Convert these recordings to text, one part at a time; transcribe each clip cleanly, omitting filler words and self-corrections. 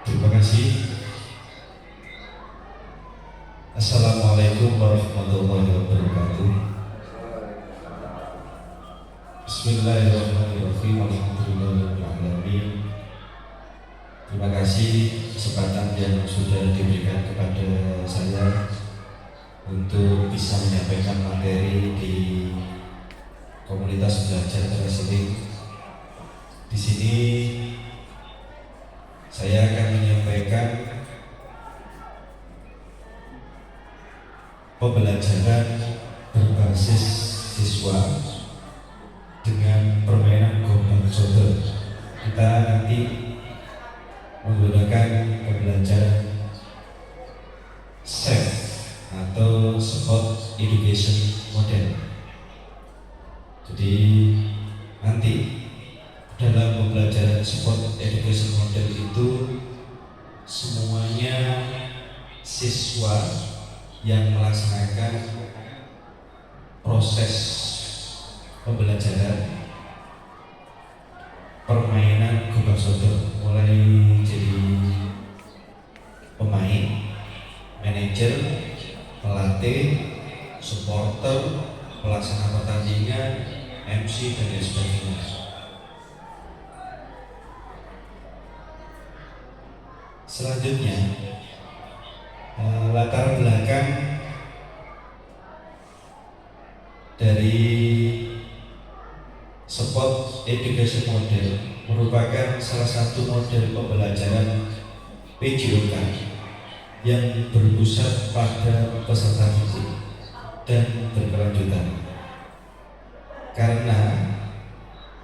Terima kasih. Assalamualaikum warahmatullahi wabarakatuh. Bismillahirrahmanirrahim. Alhamdulillahirrahmanirrahim. Terima kasih kesempatan yang sudah diberikan kepada saya untuk bisa menyampaikan materi di komunitas belajar wrestling. Di sini saya akan menyampaikan pembelajaran berbasis siswa dengan permainan gombang soto. Kita nanti menggunakan pembelajaran SEM atau Sport Education Model. Jadi nanti dalam pembelajaran Sport Education Model itu semuanya siswa yang melaksanakan proses pembelajaran permainan gombang soto, mulai jadi pemain, manajer, pelatih, supporter, pelaksana pertandingan, MC dan lain sebagainya. Selanjutnya, latar belakang dari Sport Education Model merupakan salah satu model pembelajaran PJOK yang berpusat pada peserta didik dan berkelanjutan. Karena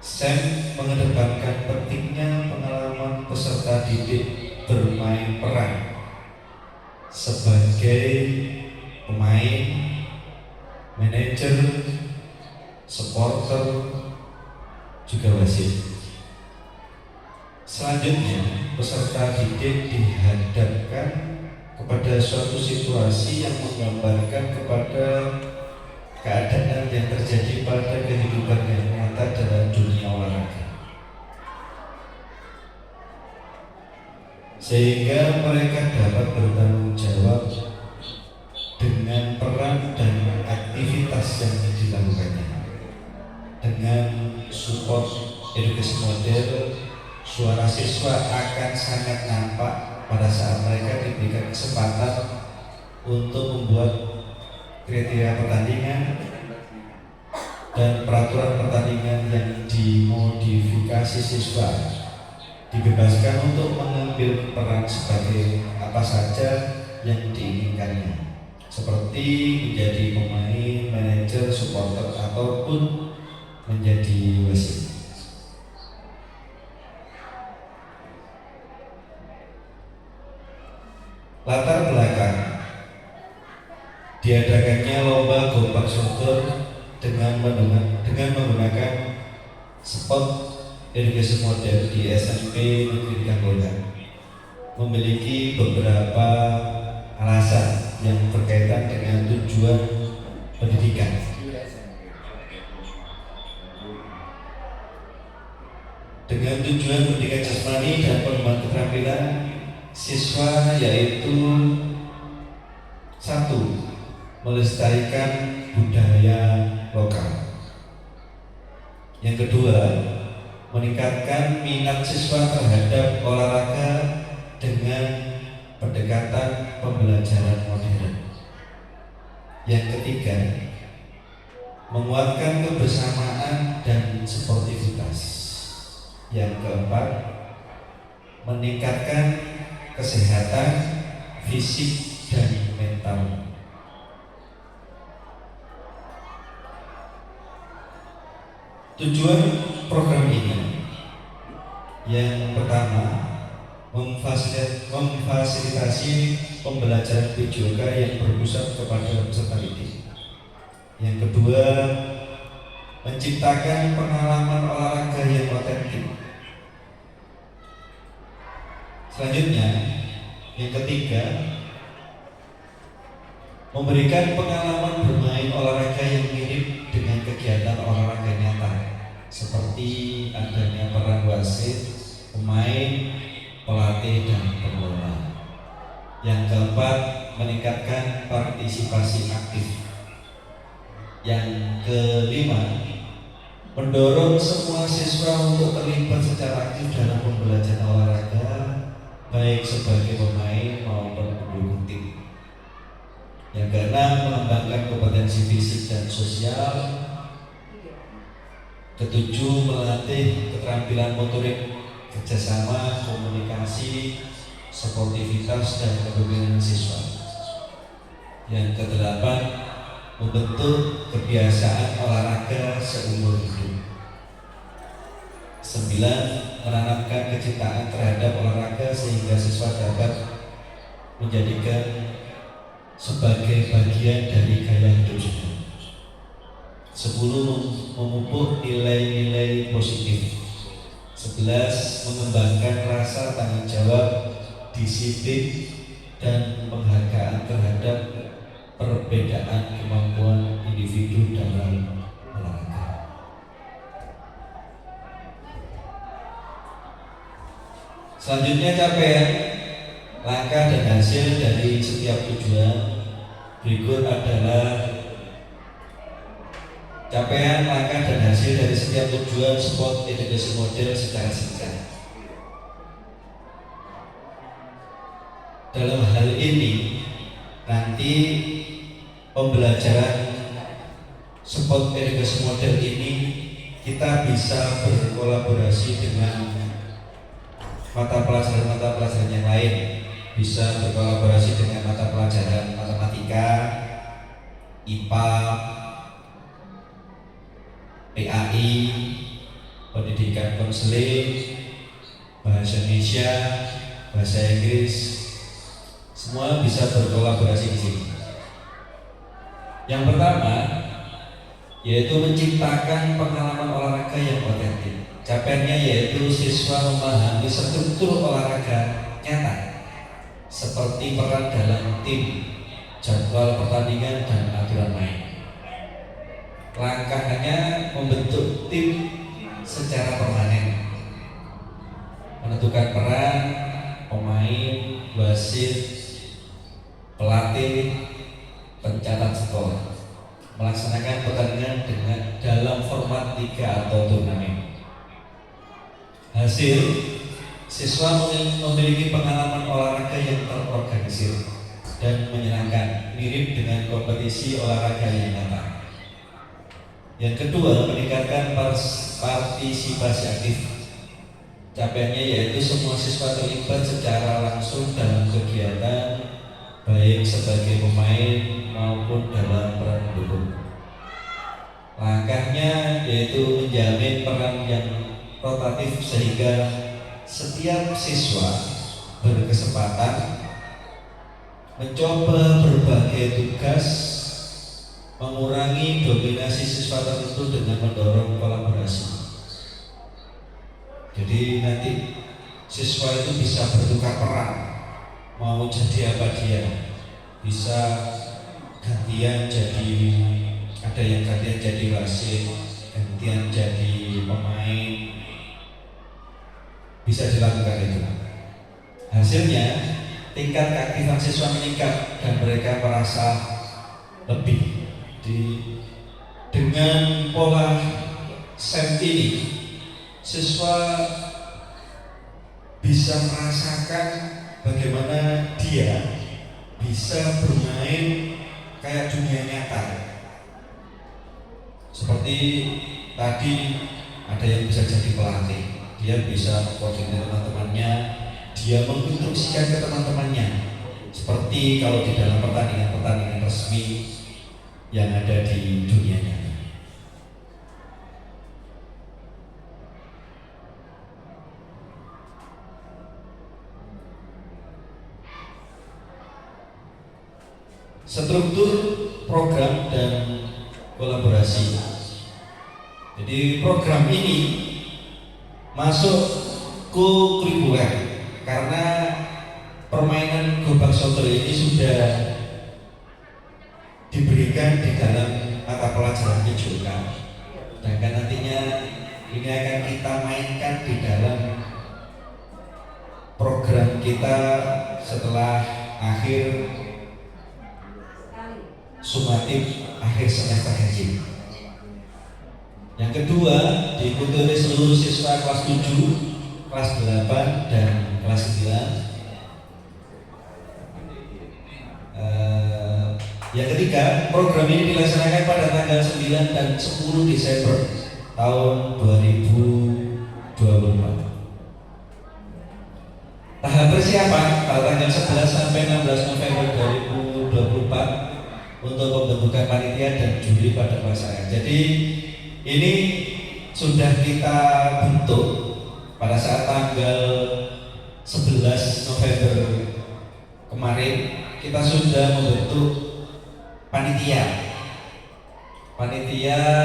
SEM mengedepankan pentingnya pengalaman peserta didik bermain peran sebagai pemain, manajer, supporter, juga wasit. Selanjutnya, peserta didik dihadapkan kepada suatu situasi yang menggambarkan kepada keadaan yang terjadi pada kehidupan yang nyata dalam dunia olahraga, sehingga mereka dapat bertanggung jawab dengan peran dan aktivitas yang dilakukannya. Dengan support education model, suara siswa akan sangat nampak pada saat mereka diberikan kesempatan untuk membuat kriteria pertandingan dan peraturan pertandingan yang dimodifikasi. Siswa dibebaskan untuk mengambil peran sebagai apa saja yang diinginkannya, seperti menjadi pemain, manajer, supporter, ataupun menjadi wasit. Latar belakang diadakannya lomba gombang soto dengan menggunakan Sport Education Model di SMP Negeri Kanggolan memiliki beberapa alasan yang berkaitan dengan tujuan pendidikan. Dengan tujuan pendidikan jasmani dan pengembangan keterampilan siswa, yaitu 1. Melestarikan budaya lokal. Yang kedua, meningkatkan minat siswa terhadap olahraga dengan pendekatan pembelajaran modern. Yang ketiga, menguatkan kebersamaan dan sportivitas. Yang keempat, meningkatkan kesehatan fisik dan mental. Tujuan program ini yang pertama, memfasilitasi pembelajaran PJOK yang berpusat kepada peserta didik. Yang kedua, menciptakan pengalaman olahraga yang otentik. Selanjutnya, yang ketiga, memberikan pengalaman bermain olahraga yang mirip dengan kegiatan olahraga nyata, seperti adanya peran wasit, pemain, pelatih, dan pengelola. Yang keempat, meningkatkan partisipasi aktif. Yang kelima, mendorong semua siswa untuk terlibat secara aktif dalam pembelajaran olahraga, baik sebagai pemain maupun pendukung tim. Yang keenam, mengembangkan kompetensi fisik dan sosial. Ketujuh, melatih keterampilan motorik, kerjasama, komunikasi, sportivitas, dan kepemimpinan siswa. Yang kedelapan, membentuk kebiasaan olahraga seumur hidup. 9, menanamkan kecintaan terhadap olahraga sehingga siswa dapat menjadikan sebagai bagian dari gaya hidupnya. 10, memupuk nilai-nilai positif. 11, mengembangkan rasa tanggung jawab, disiplin, dan penghargaan terhadap perbedaan kemampuan individu dalam olahraga. Selanjutnya, capaian, langkah dan hasil dari setiap tujuan. Berikut adalah capaian, langkah, dan hasil dari setiap tujuan sport education model secara singkat. Dalam hal ini, nanti pembelajaran sport education model ini kita bisa berkolaborasi dengan mata pelajaran yang lain, bisa berkolaborasi dengan mata pelajaran matematika, IPA, PAI, pendidikan konseling, bahasa Indonesia, bahasa Inggris, semua bisa berkolaborasi di sini. Yang pertama, yaitu menciptakan pengalaman olahraga yang otentik. Capaiannya yaitu siswa memahami struktur olahraga nyata, seperti peran dalam tim, jadwal pertandingan, dan aturan main. Langkahnya membentuk tim secara permanen, menentukan peran pemain, wasit, pelatih, pencatat skor, melaksanakan pertandingan dengan dalam format liga atau turnamen. Hasil, siswa memiliki pengalaman olahraga yang terorganisir dan menyenangkan, mirip dengan kompetisi olahraga yang nyata. Yang kedua, meningkatkan partisipasi aktif. Capaiannya yaitu semua siswa terlibat secara langsung dalam kegiatan, baik sebagai pemain maupun dalam peran pendukung. Langkahnya yaitu menjamin peran yang rotatif sehingga setiap siswa berkesempatan mencoba berbagai tugas, mengurangi dominasi siswa tertentu dengan mendorong kolaborasi. Jadi nanti siswa itu bisa bertukar peran, mau jadi apa dia, bisa gantian jadi, ada yang gantian jadi wasit, gantian jadi pemain, bisa dilakukan itu. Hasilnya, tingkat keaktifan siswa meningkat dan mereka merasa lebih. Dengan pola SEM ini, siswa bisa merasakan bagaimana dia bisa bermain kayak dunia nyata. Seperti tadi ada yang bisa jadi pelatih, dia bisa mengkoordinir teman-temannya, dia menginstruksikan ke teman-temannya, seperti kalau di dalam pertandingan resmi yang ada di dunia nyata. Struktur program dan kolaborasi. Jadi program ini masuk ke kurikuler karena permainan gobak sodor ini sudah diberikan di dalam mata pelajaran PJOK, dan nantinya ini akan kita mainkan di dalam program kita setelah akhir sumatif akhir semester haji. Yang kedua, diikuti oleh seluruh siswa kelas 7, kelas 8, dan kelas 9. Yang ketiga, program ini dilaksanakan pada tanggal 9 dan 10 Desember tahun 2024. Tahap persiapan pada tanggal 11 sampai 16 November 2024 untuk pembentukan panitia dan juri pada pelaksanaan. Jadi ini sudah kita bentuk pada saat tanggal 11 November kemarin. Kita sudah membentuk panitia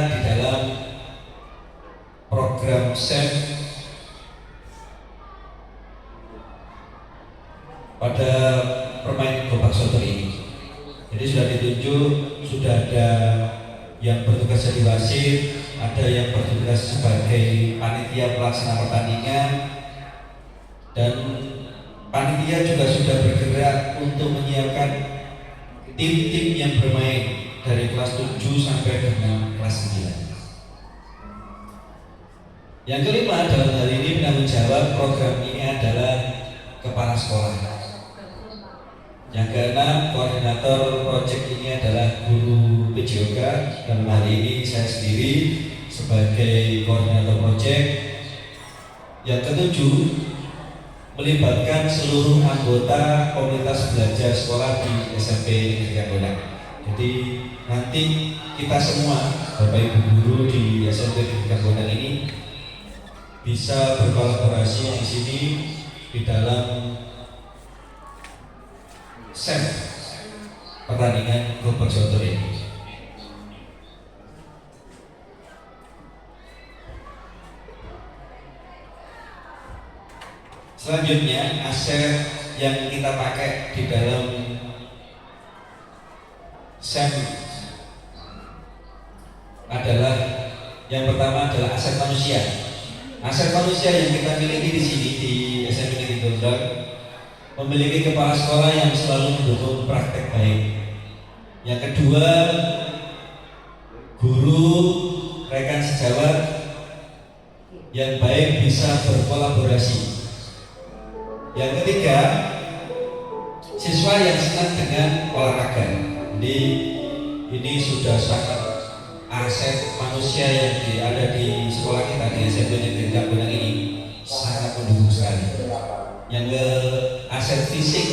di dalam program SEM pada permainan Gobak Sotor ini. Jadi sudah ditunjuk, sudah ada yang bertugas jadi wasit, ada yang bertugas sebagai panitia pelaksana pertandingan, dan panitia juga sudah bergerak untuk menyiapkan tim-tim yang bermain dari kelas 7 sampai dengan kelas 9. Yang kelima, dalam hal ini penanggung jawab program ini adalah kepala sekolah. Yang keenam, koordinator proyek ini adalah guru PJOK. Dalam hal ini saya sendiri sebagai koordinator proyek. Yang ketujuh, melibatkan seluruh anggota komunitas belajar sekolah di SMP Negeri Kanggonang. Jadi nanti kita semua, Bapak Ibu guru di SMP Negeri Kanggonang ini bisa berkolaborasi di sini di dalam SEM pertandingan Gobak Sotor ini. Selanjutnya, aset yang kita pakai di dalam SEM adalah yang pertama adalah aset manusia. Aset manusia yang kita miliki di sini di SMP Negeri Kanggonang memiliki kepala sekolah yang selalu mendukung praktek baik. Yang kedua, guru rekan sejawat yang baik bisa berkolaborasi. Yang ketiga, siswa yang senang dengan olahraga. Jadi ini sudah sangat aset manusia yang ada di sekolah kita di SMP Negeri Kanggonang ini sangat mendukung sekali. Yang ke aset fisik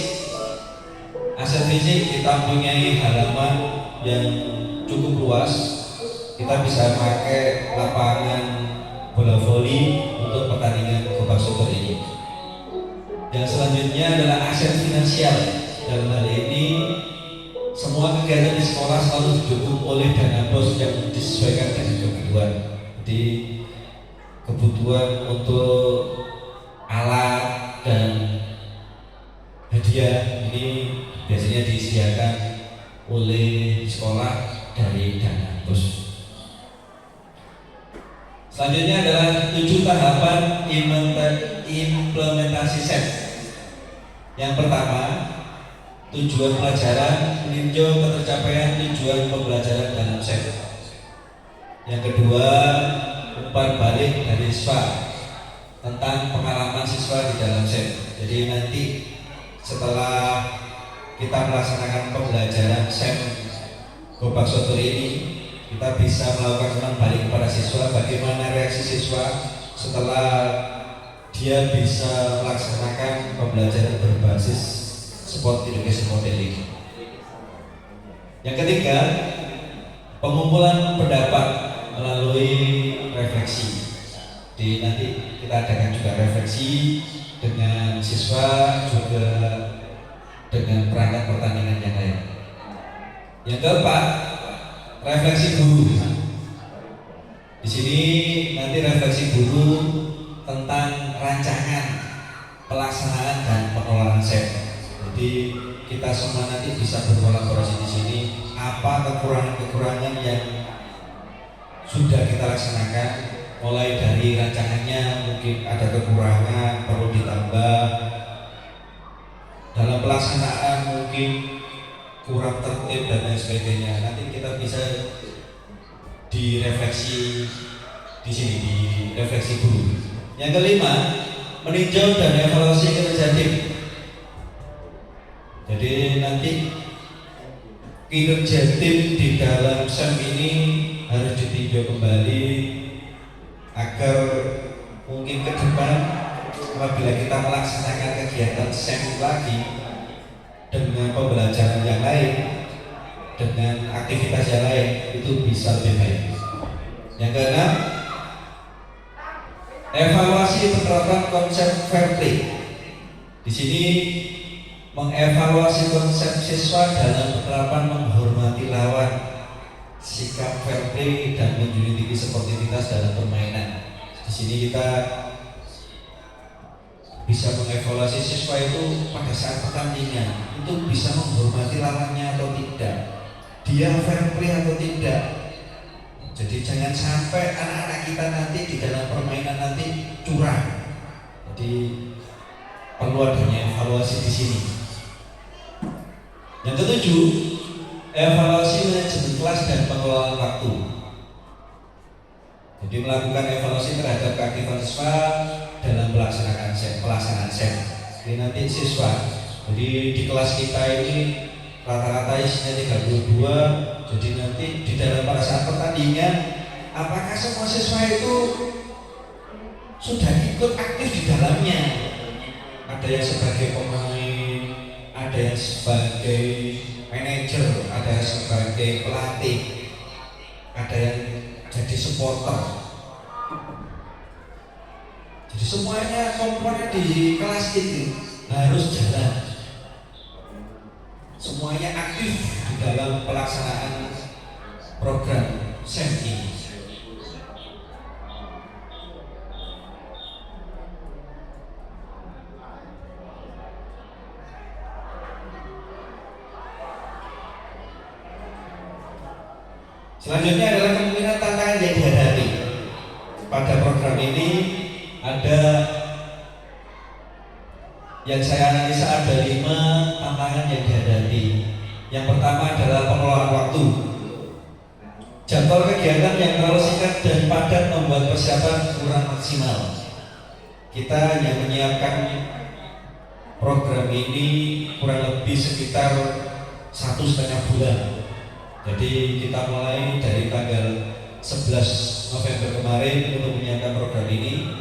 kita mempunyai halaman yang cukup luas. Kita bisa pakai lapangan bola voli untuk pertandingan Gobak Sotor ini. Yang selanjutnya adalah aset finansial. Dalam hal ini semua kegiatan di sekolah selalu didukung oleh dana bos yang disesuaikan dengan kebutuhan. Jadi kebutuhan untuk alat dan hadiah ini biasanya disediakan oleh sekolah dari dana bos. Selanjutnya adalah 7 tahapan implementasi SEM. Yang pertama, tujuan pelajaran, meninjau ketercapaian tujuan pembelajaran dalam SEM. Yang kedua, umpan balik dari siswa tentang pengalaman siswa di dalam SEM. Jadi nanti setelah kita melaksanakan pembelajaran SEM Gobak Sotor ini, kita bisa melakukan umpan balik kepada siswa, bagaimana reaksi siswa setelah dia bisa melaksanakan pembelajaran berbasis sport education model ini. Yang ketiga, pengumpulan pendapat melalui refleksi. Di nanti kita adakan juga refleksi dengan siswa, juga dengan perangkat pertandingan yang lain. Yang keempat, refleksi guru. Di sini nanti refleksi guru tentang rancangan pelaksanaan dan pengelolaan SEM. Jadi kita semua nanti bisa berkolaborasi di sini. Apa kekurangan-kekurangan yang sudah kita laksanakan, mulai dari rancangannya mungkin ada kekurangan perlu ditambah, pelaksanaan mungkin kurang tertib dan lain sebagainya, nanti kita bisa direfleksi di sini, direfleksi guru. Yang kelima, meninjau dan evaluasi kinerja tim. Jadi nanti kinerja tim di dalam SEM ini harus ditinjau kembali agar mungkin ke depan apabila kita melaksanakan kegiatan SEM lagi dengan pembelajaran yang lain, dengan aktivitas yang lain, itu bisa lebih baik. Yang keenam, evaluasi penerapan konsep fair play. Di sini mengevaluasi konsep siswa dalam penerapan menghormati lawan, sikap fair play dan menjunjung tinggi sportivitas dalam permainan. Di sini kita bisa mengevaluasi siswa itu pada saat pertandingan itu bisa menghormati lawannya atau tidak, dia fair play atau tidak. Jadi jangan sampai anak-anak kita nanti di dalam permainan nanti curang. Jadi perlu adanya evaluasi di sini. Yang ketujuh, evaluasi manajemen kelas dan pengelolaan waktu. Jadi melakukan evaluasi terhadap keaktifan siswa dalam pelaksanaan SEM. Jadi nanti siswa, jadi di kelas kita ini rata-rata isinya 32. Jadi nanti di dalam pada saat pertandingan, apakah semua siswa itu sudah ikut aktif di dalamnya? Ada yang sebagai pemain, ada yang sebagai manajer, ada yang sebagai pelatih, ada yang jadi supporter. Jadi semuanya komponen di kelas itu harus jalan. Semuanya aktif di dalam pelaksanaan program SEM ini. Selanjutnya adalah kemungkinan tantangan yang dihadapi. Pada program ini ada yang saya analisa ada 5 tantangan yang dihadapi. Yang pertama adalah pengelolaan waktu. Jadwal kegiatan yang terlalu singkat dan padat membuat persiapan kurang maksimal. Kita hanya menyiapkan program ini kurang lebih sekitar 1,5 bulan. Jadi kita mulai dari tanggal 11 November kemarin untuk menyiapkan program ini.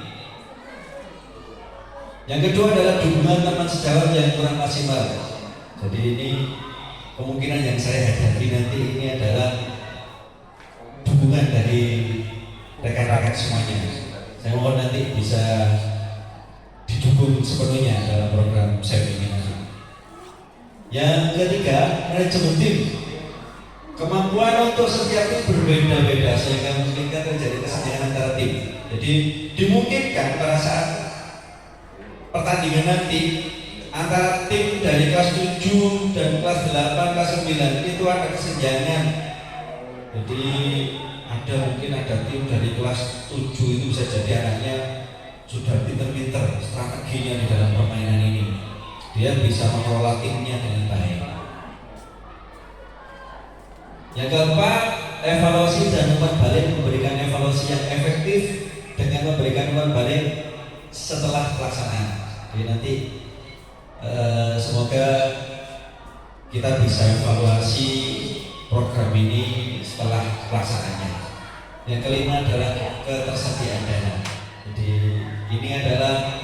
Yang kedua adalah dukungan teman sejawat yang kurang maksimal. Jadi ini kemungkinan yang saya hadapi nanti ini adalah dukungan dari rekan-rekan semuanya. Saya mohon nanti bisa didukung sepenuhnya dalam program SEM ini nanti. Yang ketiga, manajemen tim. Kemampuan untuk setiap tim berbeda-beda sehingga memungkinkan terjadi kesediaan antara tim. Jadi dimungkinkan pada saat pertandingan nanti antara tim dari kelas 7 dan kelas 8, kelas 9 itu ada kesenjangan. Jadi mungkin ada tim dari kelas 7 itu bisa jadi anaknya sudah pinter-pinter strateginya di dalam permainan ini. Dia bisa mengelola timnya dengan baik. Yang keempat, evaluasi dan umpan balik, memberikan evaluasi yang efektif dengan memberikan umpan balik setelah pelaksanaan. Jadi nanti semoga kita bisa evaluasi program ini setelah pelaksanaannya. Yang kelima adalah ketersediaan dana. Jadi ini adalah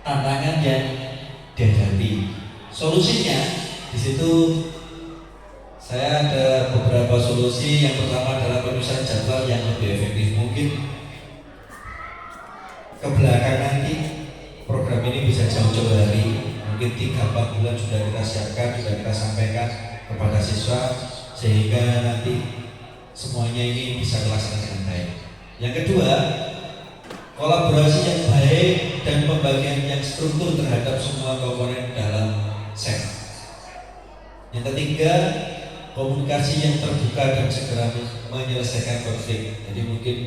tantangan yang dihadapi. Solusinya di situ saya ada beberapa solusi. Yang pertama adalah penyusunan jadwal yang lebih efektif mungkin. Ke belakang nanti program ini bisa jauh-jauh hari, mungkin 3-4 bulan sudah kita siapkan, sudah kita sampaikan kepada siswa sehingga nanti semuanya ini bisa dilaksanakan dengan baik. Yang kedua, kolaborasi yang baik dan pembagian yang struktur terhadap semua komponen dalam SEM. Yang ketiga, komunikasi yang terbuka dan segera menyelesaikan konflik. Jadi mungkin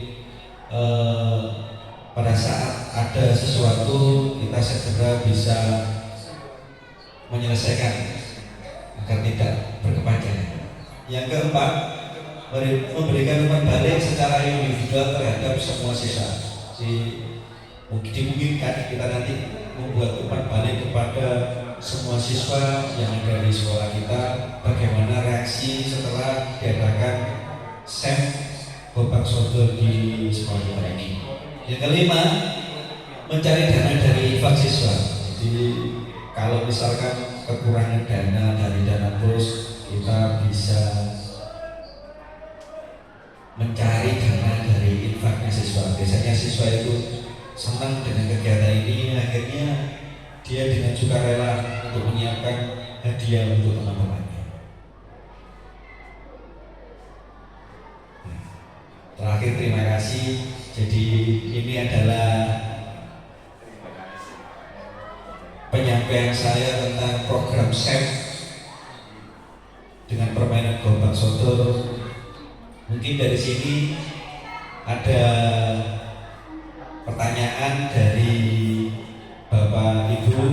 pada saat ada sesuatu kita segera bisa menyelesaikan agar tidak berkepanjangan. Yang keempat, memberikan umpan balik secara individual terhadap semua siswa. Dimungkinkan kita nanti membuat umpan balik kepada semua siswa yang ada di sekolah kita, bagaimana reaksi setelah diadakan SEM Gobak Sodor di sekolah kita ini. Yang kelima, mencari dana dari infak siswa. Jadi kalau misalkan kekurangan dana dari dana bos, kita bisa mencari dana dari infaknya siswa. Biasanya siswa itu senang dengan kegiatan ini, akhirnya dia dengan sukarela untuk menyiapkan hadiah untuk teman-temannya. Terakhir, terima kasih. Jadi ini adalah penyampaian saya tentang program SEM dengan permainan Gobak Sodor. Mungkin dari sini ada pertanyaan dari Bapak Ibu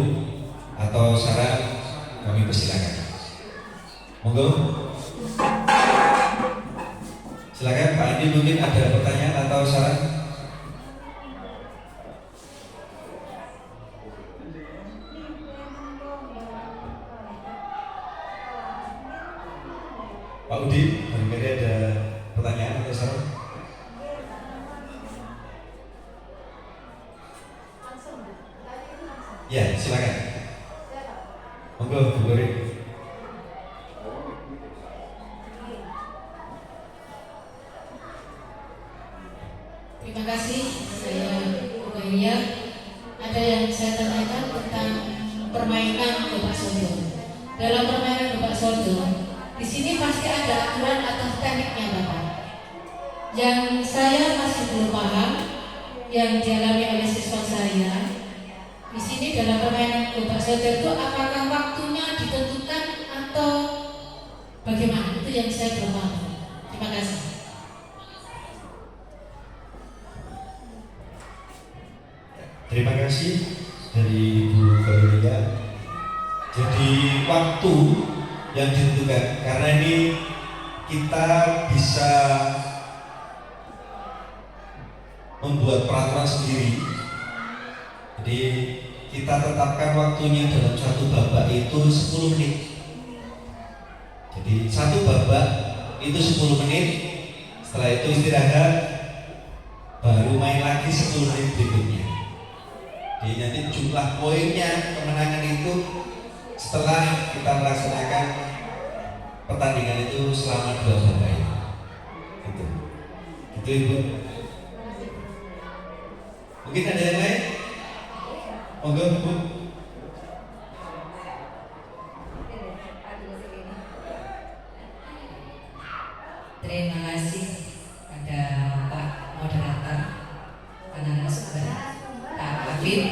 atau saran, kami persilakan. Monggo. Silakan Pak Andi, mungkin ada pertanyaan atau saran. Pak Udi, barangkali ada pertanyaan atau saran? Ya, silakan. Monggo, Bu Gori. Terima kasih, saya Umaria. Ada yang saya tanyakan tentang permainan Gobak Sodor. Dalam permainan Gobak Sodor, di sini pasti ada aturan atau tekniknya, Bapak. Yang saya masih belum paham, yang dialami oleh siswa saya. Di sini dalam permainan Gobak Sodor itu apakah waktunya ditentukan atau bagaimana? Itu yang saya belum paham. Terima kasih. Terima kasih dari Bu Gloria. Jadi waktu yang ditentukan, karena ini kita bisa membuat peraturan sendiri. Jadi kita tetapkan waktunya dalam satu babak itu 10 menit. Jadi satu babak itu 10 menit. Setelah itu istirahat, baru main lagi 10 menit berikutnya. Jadi nanti jumlah poinnya kemenangan itu setelah kita melaksanakan pertandingan itu selama 2 babak itu. Gitu Ibu. Mungkin ada yang lain? Monggo Bu. Terima kasih pada Pak Moderator, Pak narasumber, Pak Afif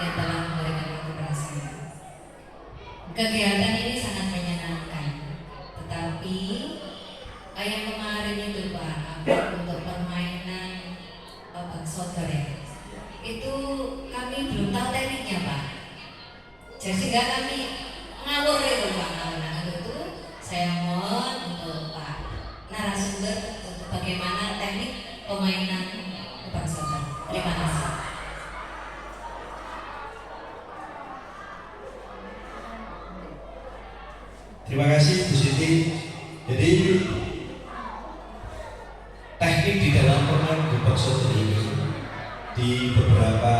yang telah memberikan informasi. Kegiatan ini sangat menyenangkan, tetapi yang kemarin itu Pak, untuk permainan Gobak Sodor itu kami belum tahu tekniknya Pak. Jadi sehingga kami ngawur itu Pak. Nah itu saya mohon untuk Pak narasumber untuk bagaimana teknik permainan Gobak Sodor. Terima kasih. Terima kasih Bu Siti. Jadi teknik di dalam permainan Gobak Sodor ini di beberapa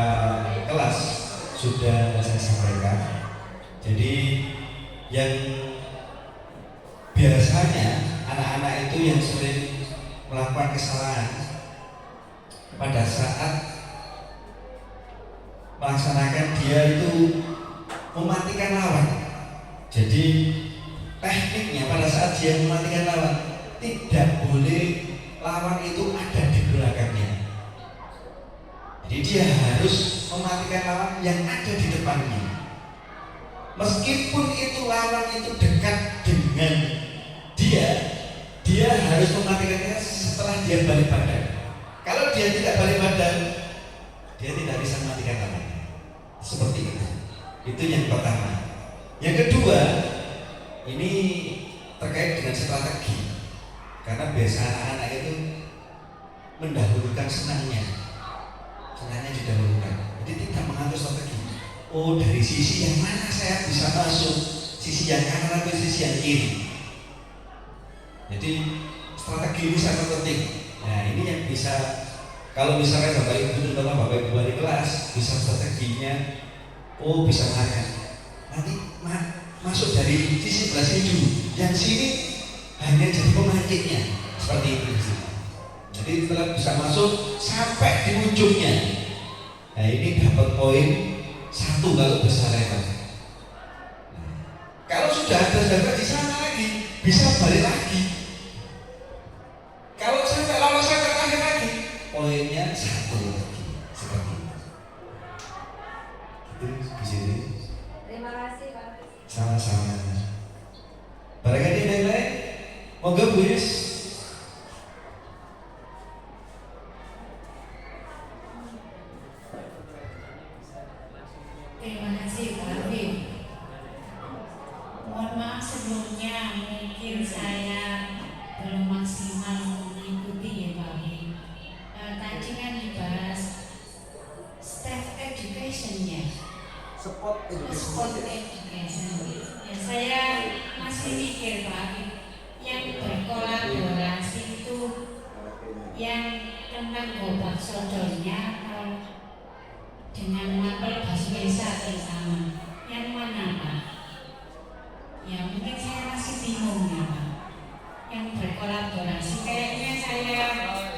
kelas sudah saya sampaikan. Jadi yang biasanya anak-anak itu yang sering melakukan kesalahan pada saat melaksanakan, dia itu mematikan lawan. Jadi tekniknya pada saat dia mematikan lawan, tidak boleh lawan itu ada di belakangnya. Jadi dia harus mematikan lawan yang ada di depannya. Meskipun itu lawan itu dekat dengan dia harus mematikannya setelah dia balik badan. Kalau dia tidak balik badan, dia tidak bisa mematikan lawannya. Seperti itu. Itu yang pertama. Yang kedua, ini terkait dengan strategi. Karena biasa anak-anak itu mendahulukan senangnya didahulukan. Jadi tidak mengatur strategi. Oh, dari sisi yang mana saya bisa masuk? Sisi yang kanan atau sisi yang kiri? Jadi strategi ini sangat penting. Nah, ini yang bisa, kalau misalnya Bapak Ibu terutama Bapak Ibu di kelas bisa strateginya, oh bisa makan. Nanti masuk dari sisi sebelah sini dulu, yang sini hanya jadi pemancingnya, seperti itu. Jadi setelah bisa masuk sampai di ujungnya, nah ini dapat poin 1 kalau bersyarat. Kalau sudah ada dapat di sana lagi, bisa balik lagi. Kalau sampai lolos sampai terakhir lagi, poinnya 1 lagi, seperti itu. Itu di sini. Terima kasih Pak. Sama-sama. Barangkali yang lain, monggo Bu Yus. Terima kasih Pak Afif. Mohon maaf sebelumnya, mungkin saya belum maksimal mengikuti ya Pak Afif. Tadi kan dibahas staff education-nya. Sport education. Ya, saya masih mikir Pak Afif, yang berkolaborasi itu yang tentang gobak sodornya dengan mapel Basmesa bersama, yang mana Pak? Ya mungkin saya masih bingung ya Pak. Yang berkolaborasi kayaknya saya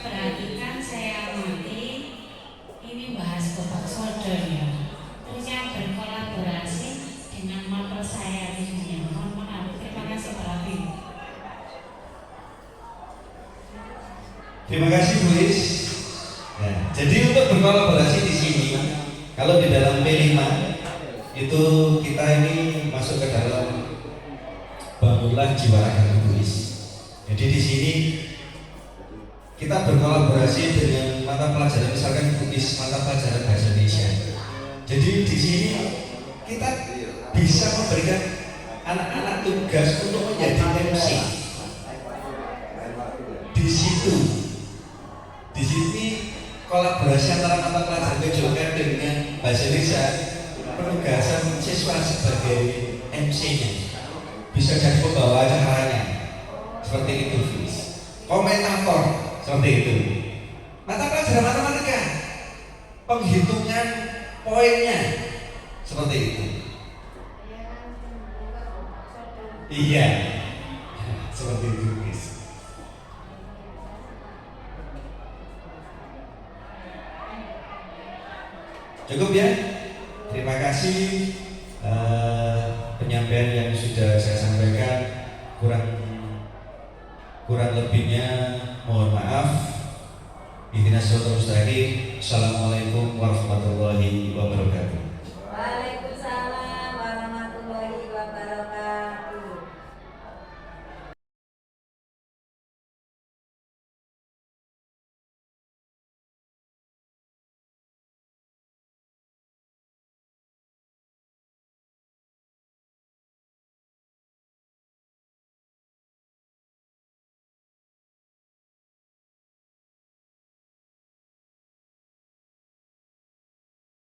perhatikan, saya amati ini bahas gobak sodor ya. Terus yang berkolaborasi dengan mapel saya ini, mohon maaf. Terima kasih Pak Afif. Terima kasih Bu Is. Nah, jadi untuk berkolaborasi di sini, kalau di dalam P5 itu kita ini masuk ke dalam bangunlah jiwa raga Bu Is. Jadi di sini kita berkolaborasi dengan mata pelajaran, misalkan Bu Is mata pelajaran bahasa Indonesia. Jadi di sini kita bisa memberikan anak-anak tugas untuk menjadi MC. Di sini kolaborasi antara mata pelajaran kejokan dengan bahasa Indonesia, penugasan siswa sebagai MC-nya, bisa jadi pembawa acaranya, seperti itu, komentator, seperti itu. Mata pelajaran matematika, penghitungan poinnya, seperti itu. Iya, seperti itu, guys. Cukup ya. Terima kasih penyampaian yang sudah saya sampaikan. Kurang lebihnya mohon maaf. Ihdinas siratal mustaqim. Assalamualaikum warahmatullahi wabarakatuh.